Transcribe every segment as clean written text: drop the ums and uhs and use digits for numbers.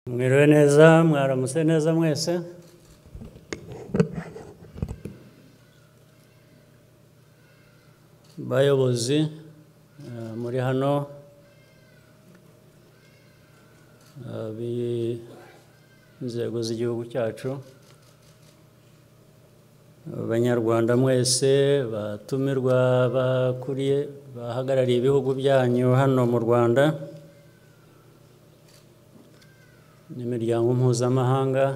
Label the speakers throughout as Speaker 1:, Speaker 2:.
Speaker 1: Mwiriwe neza, mwaramutse neza mwese. Bayobozi muri hano, b'inzego z'igihugu cyacu, Abanyarwanda mwese, batumirwa bakuriye, bahagarariye ibihugu byanyu hano mu Rwanda, n'imiryango mpuzamahanga,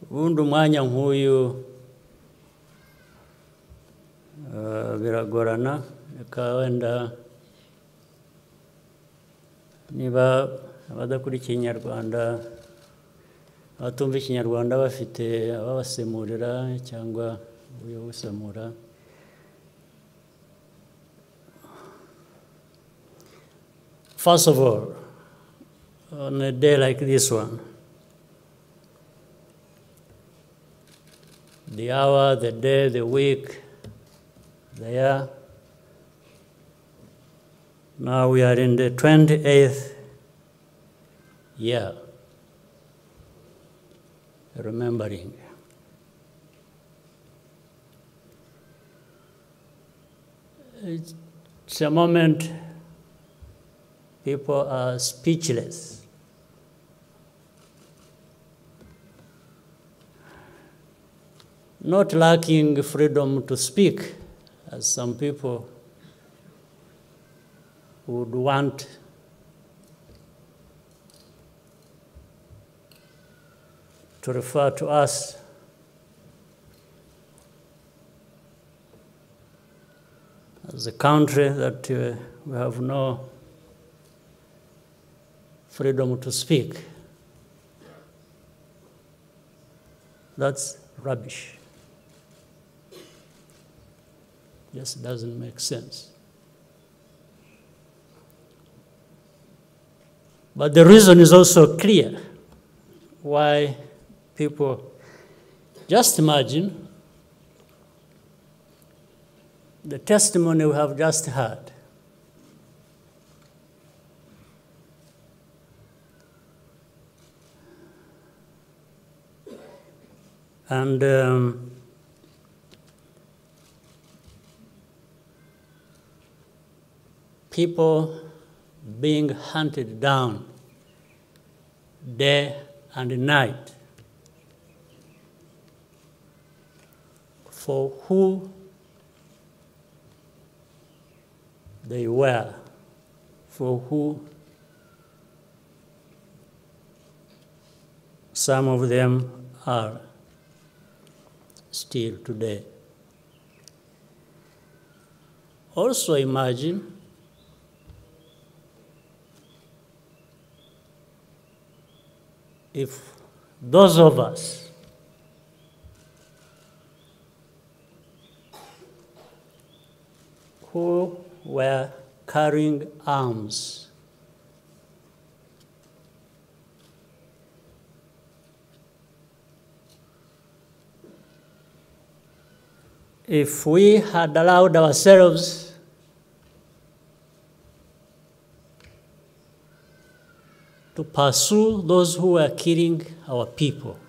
Speaker 1: ubundi umwanya nk'uyu biragorana, reka wenda niba abadakurikiye Ikinyarwanda, abatumva Ikinyarwanda bafite ababasemurira cyangwa uburyo bwo gusemura. First of all, on a day like this one, the hour, the day, the week, the year, now we are in the 28th year, remembering. It's a moment people are speechless. Not lacking freedom to speak, as some people would want to refer to us as a country that we have no freedom to speak. That's rubbish. Just doesn't make sense. But the reason is also clear why people, just imagine the testimony we have just heard. And people being hunted down day and night for who they were, for who some of them are still today. Also imagine if those of us who were carrying arms if we had allowed ourselves to pursue those who were killing our people,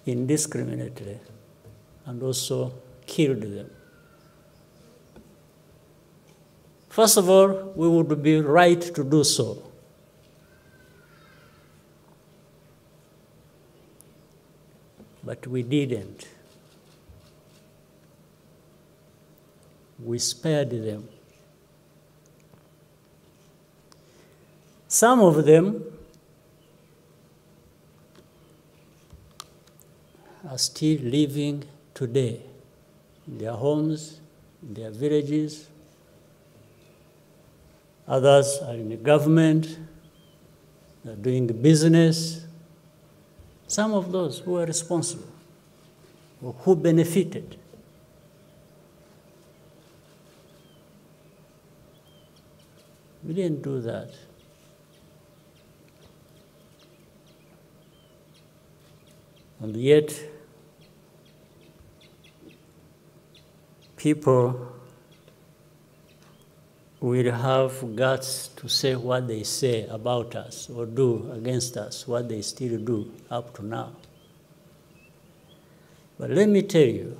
Speaker 1: indiscriminately, and also killed them. First of all, we would be right to do so. But we didn't. We spared them. Some of them are still living today in their homes, in their villages. Others are in the government, they're doing business. Some of those who are responsible, or who benefited. We didn't do that. And yet, people will have guts to say what they say about us or do against us, what they still do up to now. But let me tell you,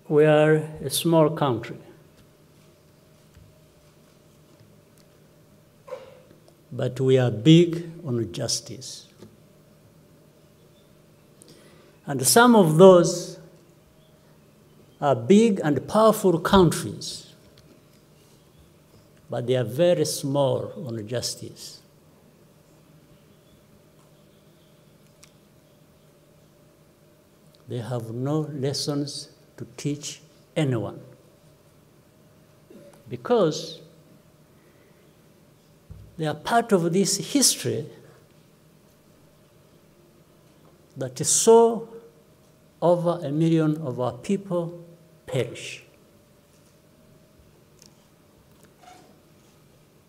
Speaker 1: we are a small country, but we are big on justice. And some of those are big and powerful countries, but they are very small on justice. They have no lessons to teach anyone, because they are part of this history that saw over 1 million of our people perish.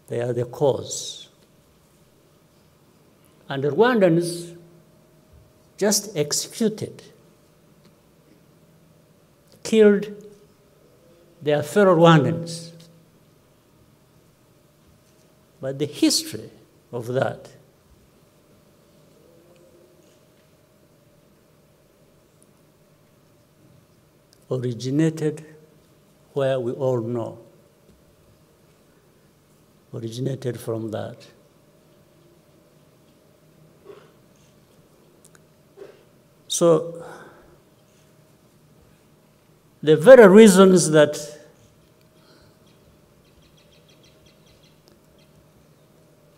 Speaker 1: They are the cause. And the Rwandans just executed, killed their fellow Rwandans. But the history of that originated where we all know, originated from that. So the very reasons that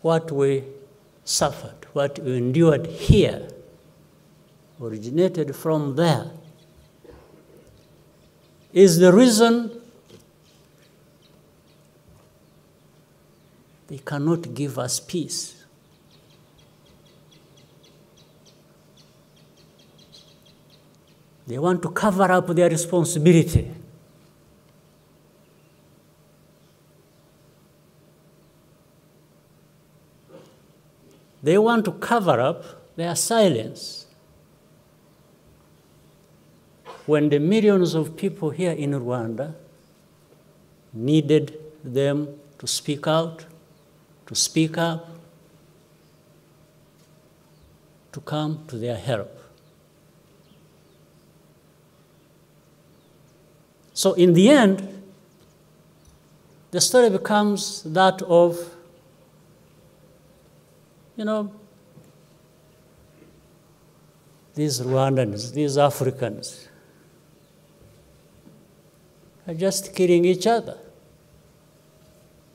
Speaker 1: what we suffered, what we endured here, originated from there, is the reason they cannot give us peace. They want to cover up their responsibility. They want to cover up their silence. When the millions of people here in Rwanda needed them to speak out, to speak up, to come to their help. So in the end, the story becomes that of, these Rwandans, these Africans, are just killing each other.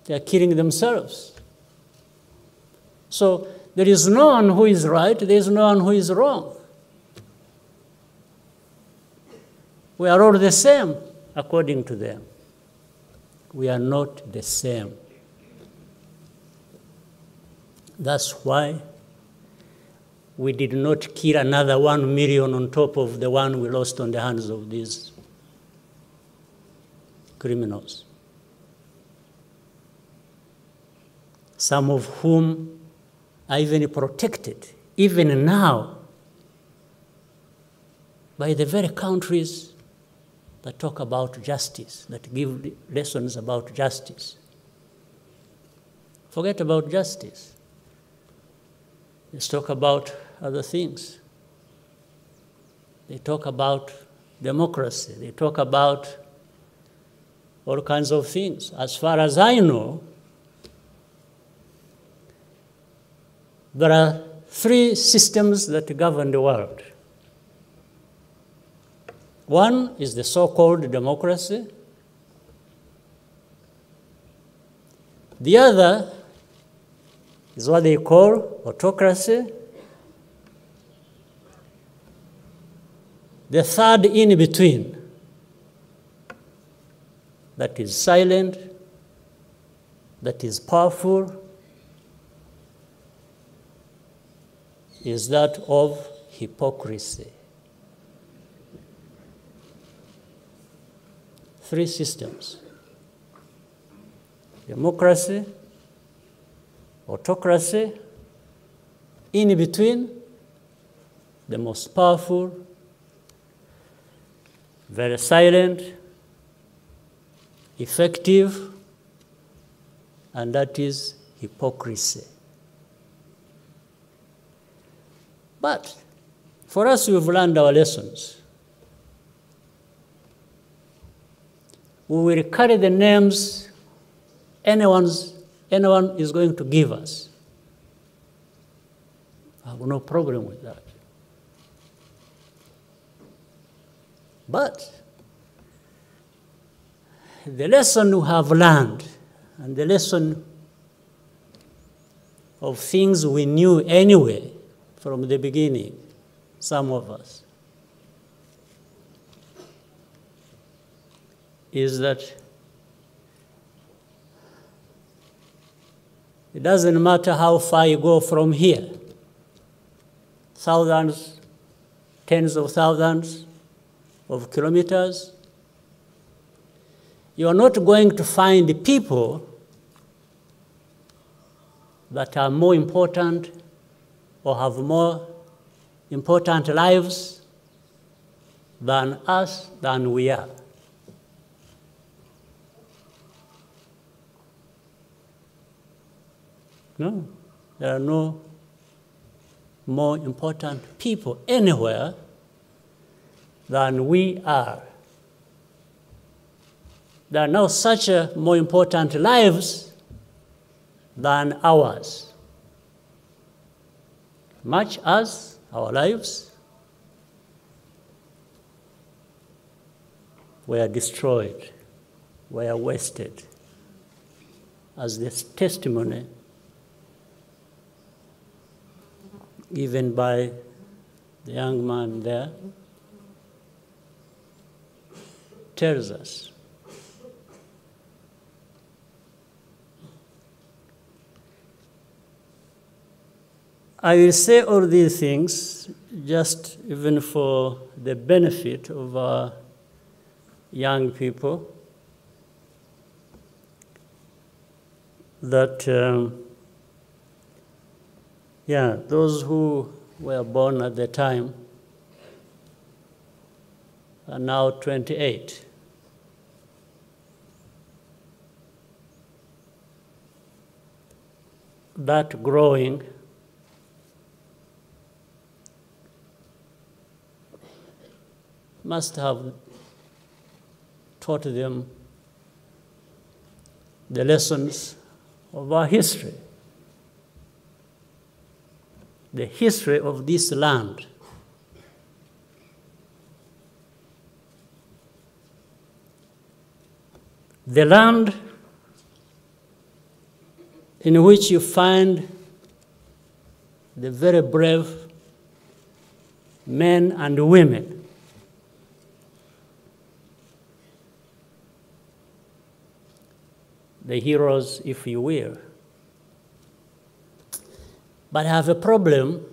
Speaker 1: They are killing themselves. So there is no one who is right, there is no one who is wrong. We are all the same, according to them. We are not the same. That's why we did not kill another 1 million on top of the one we lost on the hands of these criminals, some of whom are even protected, even now, by the very countries that talk about justice, that give lessons about justice. Forget about justice. Let's talk about other things. They talk about democracy. They talk about all kinds of things. As far as I know, there are 3 systems that govern the world. One is the so-called democracy. The other is what they call autocracy. The third in between, that is silent, that is powerful, is that of hypocrisy. 3 systems. democracy, autocracy, in between, the most powerful, very silent, effective, and that is hypocrisy. But for us, we've learned our lessons. We will carry the names anyone is going to give us. I have no problem with that. But the lesson we have learned, and the lesson of things we knew anyway from the beginning, some of us, is that it doesn't matter how far you go from here, thousands, tens of thousands of kilometers, you are not going to find people that are more important or have more important lives than us, than we are. No, there are no more important people anywhere than we are. There are no such more important lives than ours. Much as our lives were destroyed, were wasted, as this testimony given by the young man there tells us. I will say all these things just even for the benefit of our young people, that those who were born at the time are now 28. That growing must have taught them the lessons of our history, the history of this land. The land in which you find the very brave men and women the heroes, if you will. But I have a problem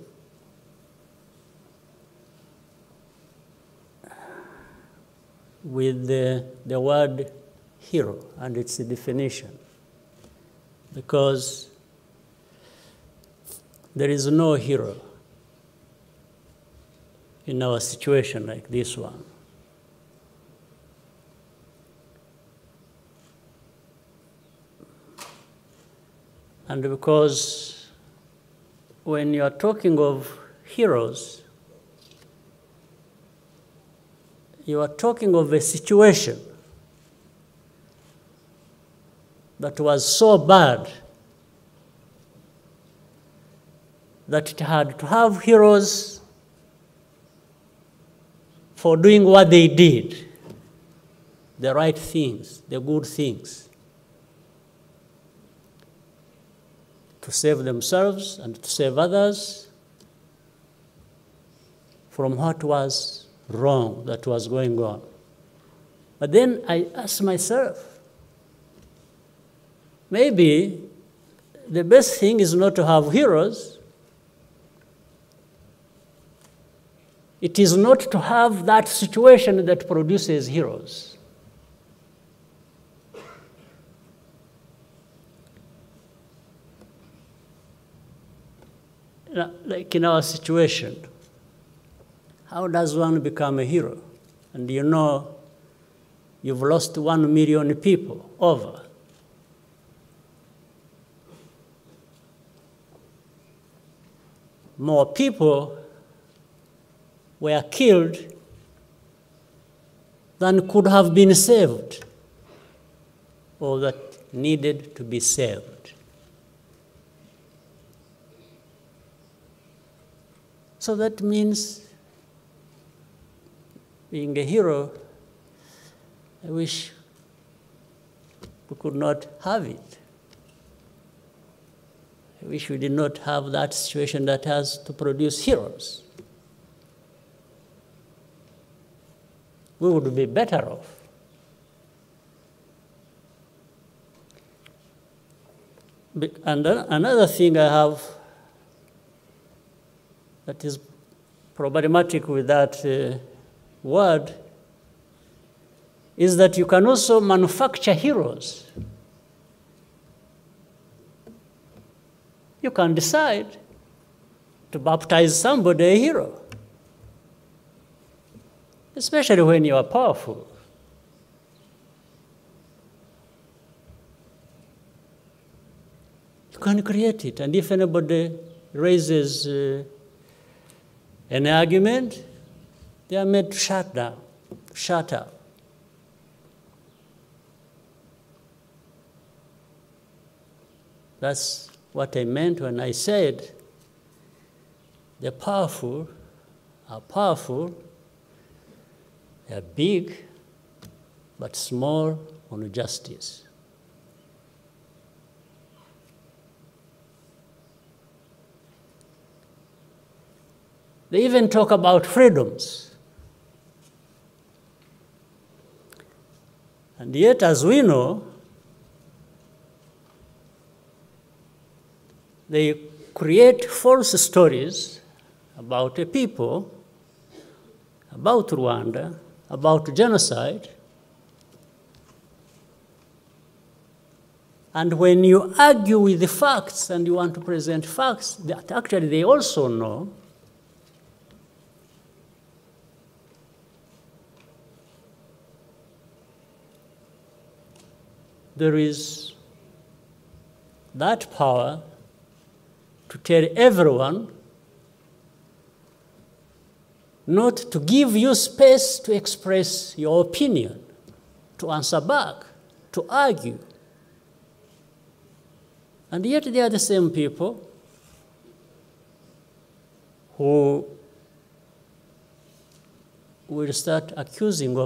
Speaker 1: with the word hero and its definition, because there is no hero in our situation like this one. And because when you are talking of heroes, you are talking of a situation that was so bad that it had to have heroes for doing what they did, the right things, the good things, to save themselves and to save others from what was wrong that was going on. But then I asked myself, maybe the best thing is not to have heroes. It is not to have that situation that produces heroes. like in our situation, how does one become a hero? And you know you've lost 1 million people over. More people were killed than could have been saved or that needed to be saved. So that means being a hero, I wish we could not have it. I wish we did not have that situation that has to produce heroes. We would be better off. And another thing I have that is problematic with that word is that you can also manufacture heroes. You can decide to baptize somebody a hero, especially when you are powerful. You can create it, and if anybody raises an argument, they are made to shut down, shut up. That's what I meant when I said the powerful are powerful, they are big, but small on justice. They even talk about freedoms. And yet, as we know, they create false stories about a people, about Rwanda, about genocide. And when you argue with the facts and you want to present facts that actually they also know, there is that power to tell everyone not to give you space to express your opinion, to answer back, to argue. And yet they are the same people who will start accusing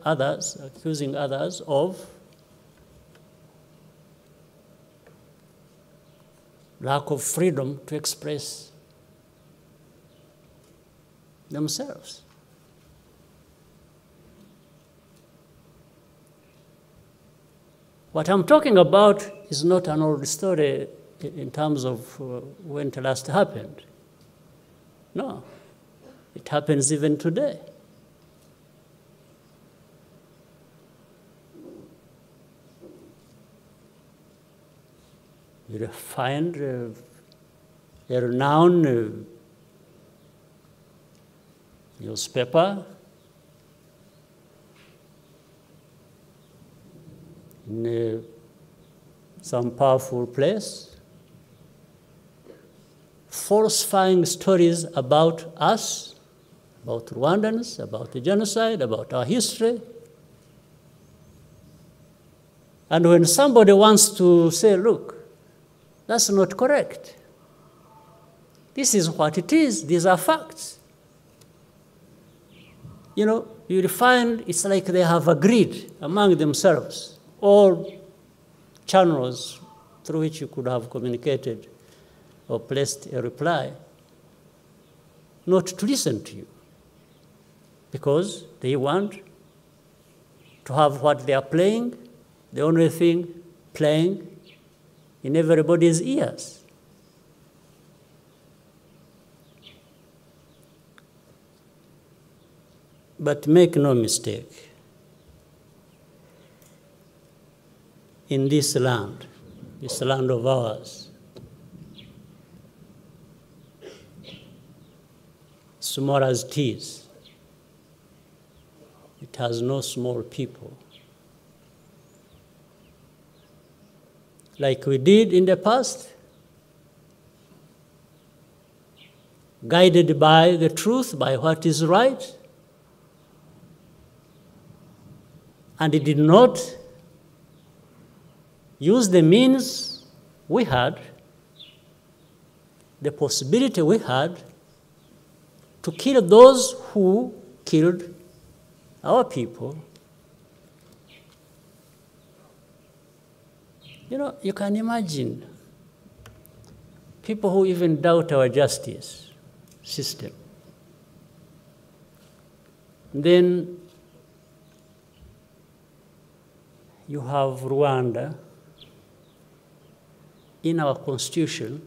Speaker 1: others of lack of freedom to express themselves. What I'm talking about is not an old story in terms of when it last happened. No, it happens even today. You find a renowned newspaper in some powerful place, falsifying stories about us, about Rwandans, about the genocide, about our history. And when somebody wants to say, look, that's not correct. This is what it is. These are facts. You know, you'll find it's like they have agreed among themselves, all channels through which you could have communicated or placed a reply, not to listen to you, because they want to have what they are playing, the only thing playing in everybody's ears. But make no mistake, in this land of ours, small as it is. It has no small people. Like we did in the past, guided by the truth, by what is right, and it did not use the means we had, the possibility we had to kill those who killed our people. You know, you can imagine people who even doubt our justice system. Then you have Rwanda in our constitution,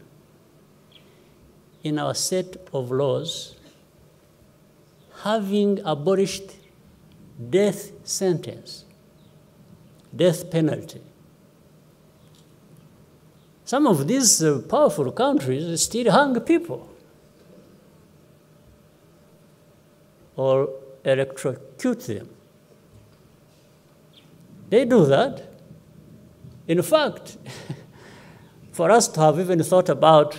Speaker 1: in our set of laws, having abolished death sentence, death penalty. Some of these powerful countries still hang people or electrocute them. They do that. In fact, for us to have even thought about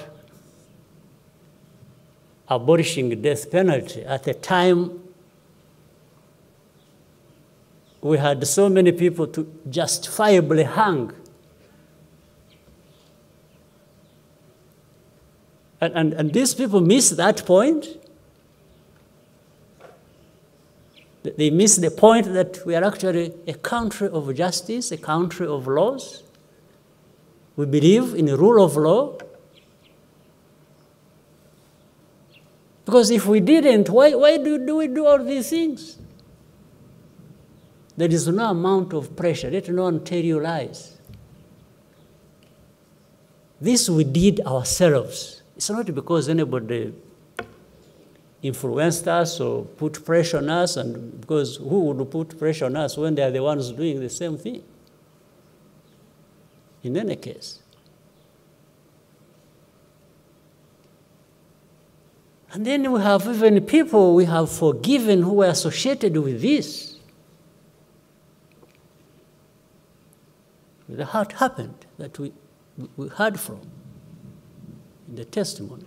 Speaker 1: abolishing the death penalty at a time we had so many people to justifiably hang. And these people miss that point. They miss the point that we are actually a country of justice, a country of laws. We believe in the rule of law. Because if we didn't, why do we do all these things? There is no amount of pressure. Let no one tell you lies. This we did ourselves. It's not because anybody influenced us or put pressure on us, and because who would put pressure on us when they are the ones doing the same thing? In any case. And then we have even people we have forgiven who were associated with this. What happened that we heard from in the testimony.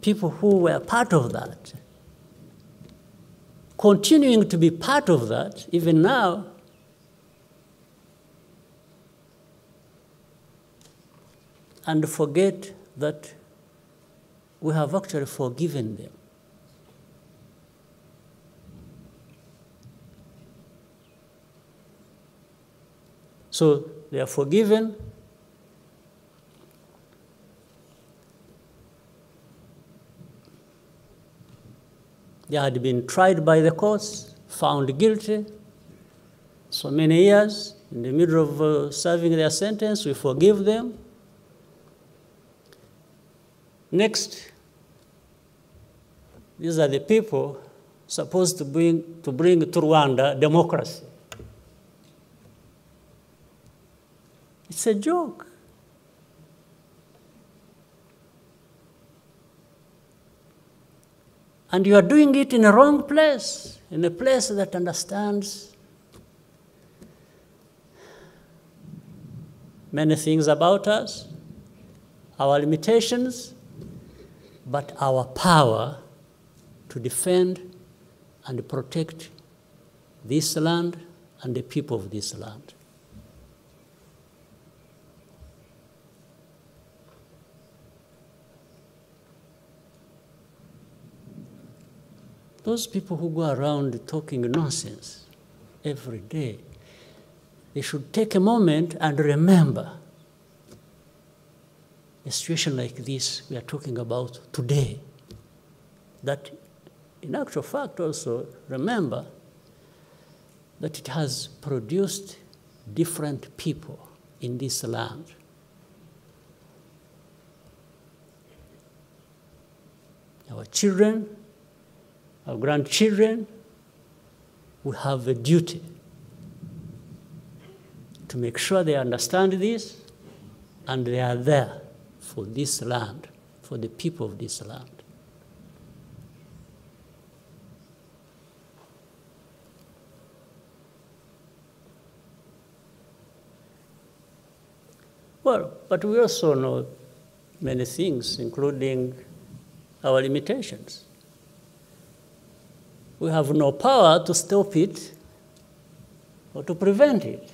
Speaker 1: People who were part of that, continuing to be part of that, even now, and forget that we have actually forgiven them. So they are forgiven. They had been tried by the courts, found guilty, so many years. In the middle of serving their sentence, we forgive them. Next, these are the people supposed to bring to Rwanda democracy. It's a joke. And you are doing it in a wrong place, in a place that understands many things about us, our limitations, but our power to defend and protect this land and the people of this land. Those people who go around talking nonsense every day, they should take a moment and remember a situation like this we are talking about today. That, in actual fact, also remember that it has produced different people in this land. Our children, our grandchildren, we have a duty to make sure they understand this and they are there for this land, for the people of this land. Well, but we also know many things, including our limitations. We have no power to stop it or to prevent it.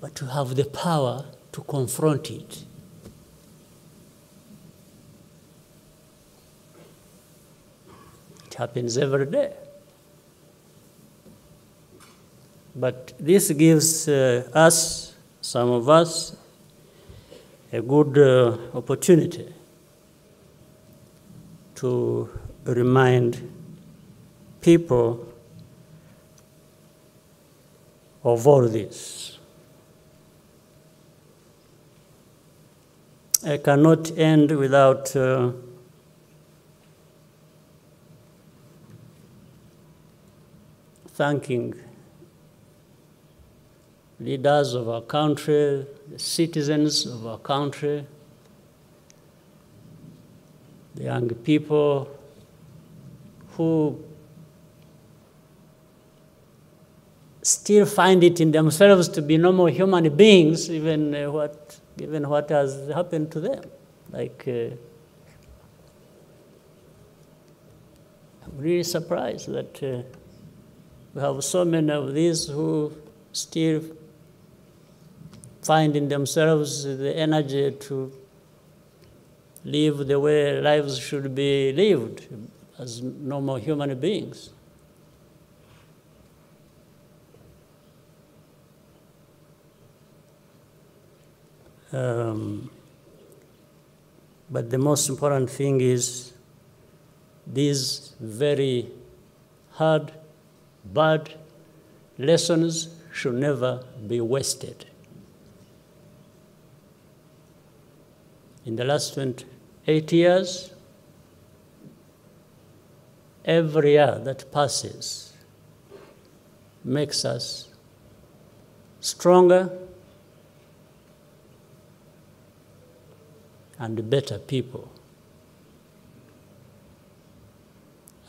Speaker 1: But to have the power to confront it. It happens every day. But this gives us, some of us, a good opportunity to remind people of all this. I cannot end without thanking leaders of our country, the citizens of our country, the young people who still find it in themselves to be normal human beings, given what has happened to them. Like, I'm really surprised that we have so many of these who still find in themselves the energy to live the way lives should be lived as normal human beings. But the most important thing is these very hard, bad lessons should never be wasted. In the last 28 years, every year that passes makes us stronger and better people.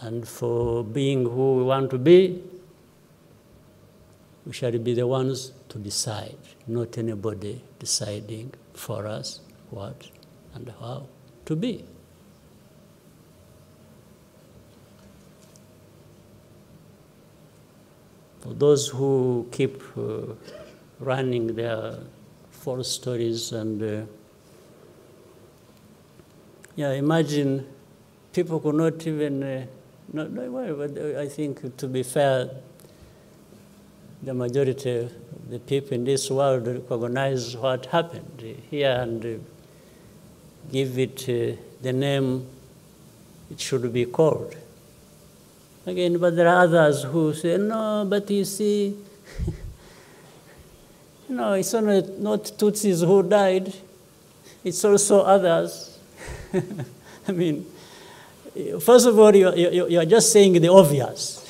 Speaker 1: And for being who we want to be, we shall be the ones to decide, not anybody deciding for us what and how to be. For those who keep running their false stories and imagine people could not even, I think to be fair, the majority of the people in this world recognize what happened here and give it the name it should be called. Again, but there are others who say, no, but you see, it's only not Tutsis who died, it's also others. I mean, first of all, you're just saying the obvious.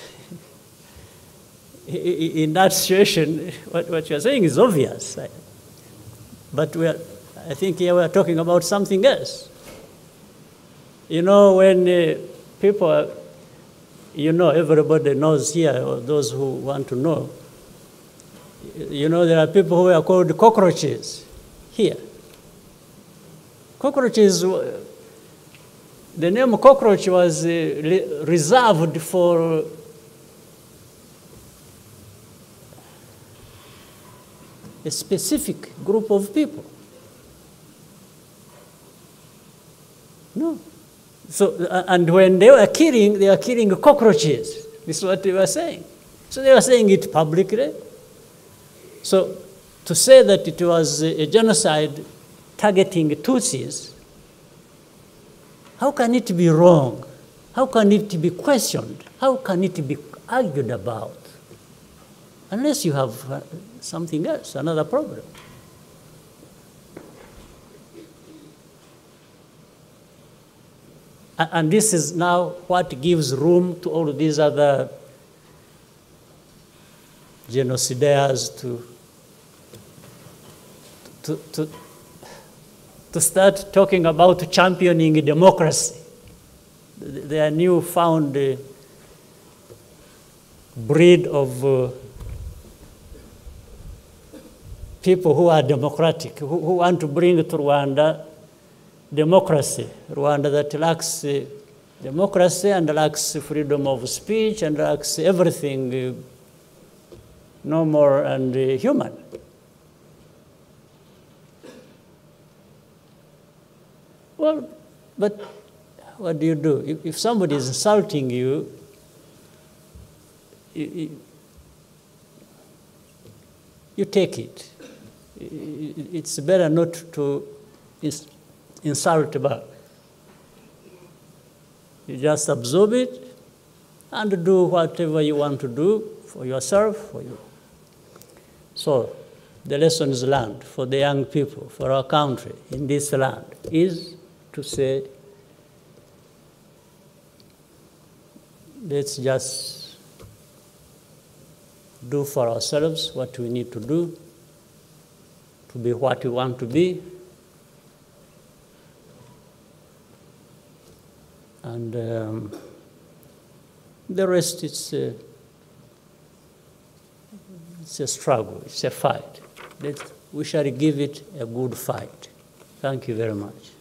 Speaker 1: In that situation, what you're saying is obvious. But I think here we're talking about something else. When people, everybody knows here, or those who want to know, there are people who are called cockroaches here. Cockroaches, the name cockroach was reserved for a specific group of people. No. So, and when they were killing cockroaches. This is what they were saying. So they were saying it publicly. So to say that it was a genocide targeting Tutsis, how can it be wrong? How can it be questioned? How can it be argued about? Unless you have something else, another problem. And this is now what gives room to all these other genocidaires to start talking about championing democracy. Their newfound breed of people who are democratic, who want to bring to Rwanda democracy, Rwanda that lacks democracy and lacks freedom of speech and lacks everything normal and human. Well, but what do you do? If somebody is insulting you, you take it. It's better not to insult back. You just absorb it and do whatever you want to do for yourself, for you. So the lessons learned for the young people, for our country in this land, is to say, let's just do for ourselves what we need to do to be what we want to be. And the rest, it's a struggle, it's a fight. We shall give it a good fight. Thank you very much.